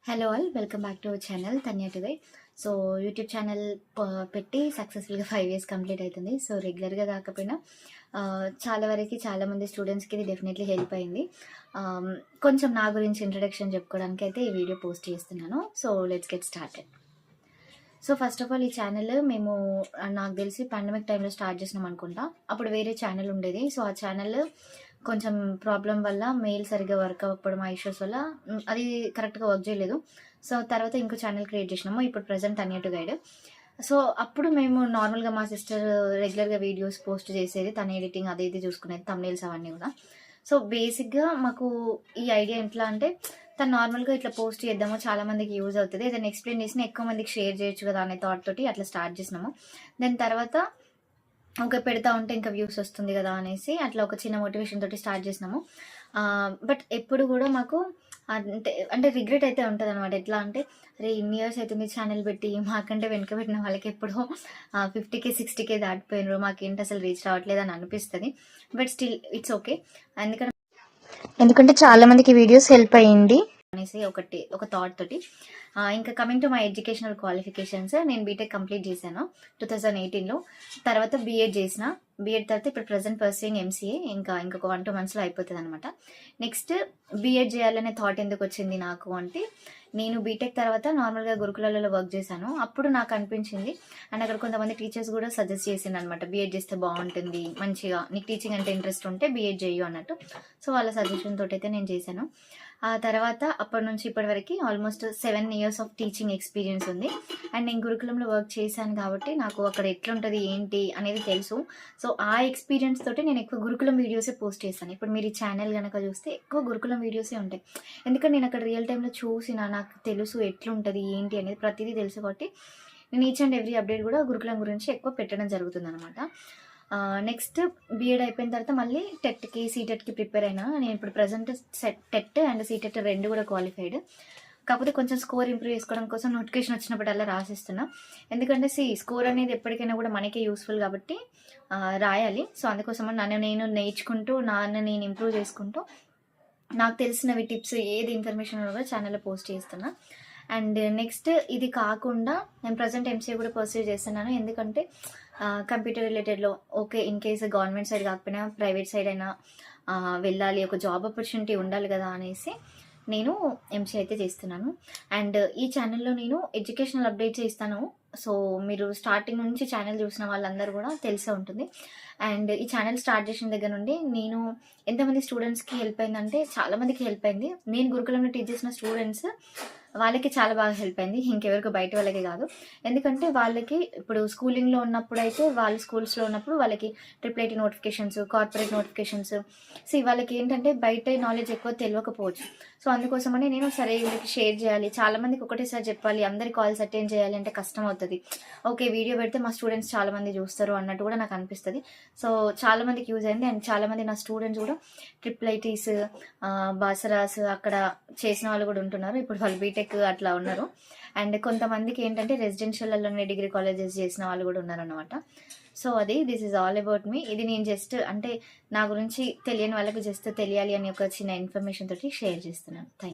Hello all, welcome back to our channel Tanya today. So YouTube channel పెట్టి సక్సెస్ఫుల్గా 5 years complete అవుతుంది. So రెగ్యులర్గా కాకపోయినా చాలా వరకు చాలామంది స్టూడెంట్స్కి ఇది డెఫినెట్లీ హెల్ప్ అయింది. కొంచెం నా గురించి ఇంట్రడక్షన్ చెప్పుకోవడానికి అయితే ఈ వీడియో పోస్ట్ చేస్తున్నాను. So let's get started. So first of all ఈ ఛానల్ మేము నాకు తెలిసి పాండమిక్ టైంలో స్టార్ట్ చేసినాం అనుకుంటా. అప్పుడు వేరే ఛానల్ ఉండేది. సో ఆ ఛానల్ కొంచెం ప్రాబ్లం వల్ల మెయిల్ సరిగ్గా వర్క్ అవ్వకపోవడం, ఆ ఇష్యూస్ వల్ల అది కరెక్ట్గా వర్క్ చేయలేదు. సో తర్వాత ఇంకో ఛానల్ క్రియేట్ చేసినాము. ఇప్పుడు present Tanya to guide. So అప్పుడు మేము నార్మల్గా మా సిస్టర్ రెగ్యులర్గా వీడియోస్ పోస్ట్ చేసేది, తన ఎడిటింగ్ అది ఇది చూసుకునేది, తమ్నేల్స్ అవన్నీ కూడా. సో బేసిక్గా మాకు ఈ ఐడియా ఎట్లా అంటే, తను నార్మల్గా ఇట్లా పోస్ట్ చేద్దాము, చాలా మందికి యూజ్ అవుతుంది, ఏదైనా ఎక్స్ప్లెయిన్ చేసినా ఎక్కువ మందికి షేర్ చేయొచ్చు కదా అనే థాట్ తోటి అట్లా స్టార్ట్ చేసినాము. దాని తర్వాత ఓకే పెడతా ఉంటే ఇంకా వ్యూస్ వస్తుంది కదా అనేసి అట్లా ఒక చిన్న మోటివేషన్ తోటి స్టార్ట్ చేసినాము. బట్ ఎప్పుడు కూడా మాకు అంటే రిగ్రెట్ అయితే ఉంటుంది అనమాట. ఎట్లా అంటే, అరే ఇన్ని ఇయర్స్ అవుతుంది ఛానల్ పెట్టి, మాకంటే వెనుక పెట్టిన వాళ్ళకి ఎప్పుడో 50K 60K దాటిపోయినారు, మాకేంటి అసలు రీచ్ రావట్లేదు అని అనిపిస్తుంది. But still it's okay. ఎందుకంటే చాలా మందికి వీడియోస్ హెల్ప్ అయ్యింది అనేసి ఒక థాట్ తోటి. ఇంకా coming to my educational qualifications, నేను బీటెక్ కంప్లీట్ చేశాను 2018లో. తర్వాత బీఎడ్ చేసిన. బీఎడ్ తర్వాత ఇప్పుడు ప్రజెంట్ పర్సూయింగ్ ఎంసీఏ. ఇంకొక 1-2 monthsలో అయిపోతుంది అనమాట. నెక్స్ట్ బీఎడ్ చేయాలనే థాట్ ఎందుకు వచ్చింది నాకు అంటే, నేను బీటెక్ తర్వాత నార్మల్గా గురుకులాలలో వర్క్ చేశాను. అప్పుడు నాకు అనిపించింది, అండ్ అక్కడ కొంతమంది టీచర్స్ కూడా సజెస్ట్ చేసింది అనమాట, బీఎడ్ చేస్తే బాగుంటుంది, మంచిగా నీకు టీచింగ్ అంటే ఇంట్రెస్ట్ ఉంటే బీఎడ్ చేయు అన్నట్టు. సో వాళ్ళ సజెషన్ తోటి అయితే నేను చేశాను. ఆ తర్వాత అప్పటి నుంచి ఇప్పటి వరకు almost 7 years of teaching experience ఉంది. అండ్ నేను గురుకులంలో వర్క్ చేశాను కాబట్టి నాకు అక్కడ ఎట్లుంటుంది ఏంటి అనేది తెలుసు. సో ఆ ఎక్స్పీరియన్స్ తోటి నేను ఎక్కువ గురుకులం వీడియోసే పోస్ట్ చేస్తాను. ఇప్పుడు మీరు ఈ ఛానల్ కనుక చూస్తే ఎక్కువ గురుకులం వీడియోసే ఉంటాయి. ఎందుకంటే నేను అక్కడ రియల్ టైంలో చూసిన, నాకు తెలుసు ఎట్లుంటుంది ఏంటి అనేది ప్రతిదీ తెలుసు కాబట్టి నేను ఈచ్ అండ్ ఎవ్రీ అప్డేట్ కూడా గురుకులం గురించి ఎక్కువ పెట్టడం జరుగుతుంది అనమాట. నెక్స్ట్ బీఎడ్ అయిపోయిన తర్వాత మళ్ళీ టెట్కి సీటెట్కి ప్రిపేర్ అయినా. నేను ఇప్పుడు ప్రజెంట్ టెట్ అండ్ సీటెట్ 2 కూడా క్వాలిఫైడ్. కాకపోతే కొంచెం స్కోర్ ఇంప్రూవ్ చేసుకోవడం కోసం నోటిఫికేషన్ వచ్చినప్పుడల్లా రాసిస్తున్నా. ఎందుకంటే స్కోర్ అనేది ఎప్పటికైనా కూడా మనకే యూస్ఫుల్ కాబట్టి రాయాలి. సో అందుకోసం నేను నేర్చుకుంటూ నేను ఇంప్రూవ్ చేసుకుంటూ నాకు తెలిసినవి టిప్స్ ఏది ఇన్ఫర్మేషన్ కూడా ఛానల్లో పోస్ట్ చేస్తున్నా. అండ్ నెక్స్ట్ ఇది కాకుండా నేను ప్రజెంట్ ఎంసీఏ కూడా పర్సూ చేస్తున్నాను. ఎందుకంటే కంప్యూటర్ రిలేటెడ్లో okay, in case government side కాకపోయినా ప్రైవేట్ సైడ్ అయినా వెళ్ళాలి, ఒక జాబ్ ఆపర్చునిటీ ఉండాలి కదా అనేసి నేను ఎంసీఏ అయితే చేస్తున్నాను. అండ్ ఈ ఛానల్లో నేను ఎడ్యుకేషనల్ అప్డేట్స్ ఇస్తాను. సో మీరు స్టార్టింగ్ నుంచి ఛానల్ చూసిన వాళ్ళందరూ కూడా తెలిసే ఉంటుంది. అండ్ ఈ ఛానల్ స్టార్ట్ చేసిన దగ్గర నుండి నేను ఎంతమంది స్టూడెంట్స్కి హెల్ప్ అయిందంటే, చాలామందికి హెల్ప్ అయింది. నేను గురుకులంలో టీచ్ చేసిన స్టూడెంట్స్ వాళ్ళకి చాలా బాగా హెల్ప్ అయింది, ఇంకెవరికి బయట వాళ్ళకి కాదు. ఎందుకంటే వాళ్ళకి ఇప్పుడు స్కూలింగ్లో ఉన్నప్పుడు అయితే, వాళ్ళు స్కూల్స్లో ఉన్నప్పుడు వాళ్ళకి IIIT నోటిఫికేషన్స్, కార్పొరేట్ నోటిఫికేషన్స్, వాళ్ళకి ఏంటంటే బయట నాలెడ్జ్ ఎక్కువ తెలియకపోవచ్చు. సో అందుకోసమని నేను సరే వీళ్ళకి షేర్ చేయాలి, చాలామందికి ఒకటేసారి చెప్పాలి, అందరి కాల్స్ అటెండ్ చేయాలి అంటే కష్టం అవుతుంది. ఓకే వీడియో పెడితే మా స్టూడెంట్స్ చాలామంది చూస్తారు అన్నట్టు కూడా నాకు అనిపిస్తుంది. సో చాలామందికి యూజ్ అయింది. అండ్ చాలామంది నా స్టూడెంట్స్ కూడా IIITs, బాసరాస్ అక్కడ చేసిన వాళ్ళు కూడా ఉంటున్నారు. ఇప్పుడు వాళ్ళు బీటెక్ అట్లా ఉన్నారు. అండ్ కొంతమందికి ఏంటంటే రెసిడెన్షియల్లోనే డిగ్రీ కాలేజెస్ చేసిన వాళ్ళు కూడా ఉన్నారనమాట. So this is all about me. ఇది నేను జస్ట్ అంటే నా గురించి తెలియని వాళ్ళకి జస్ట్ తెలియాలి అని ఒక చిన్న ఇన్ఫర్మేషన్ తోటి షేర్ చేస్తున్నాను. Thank you.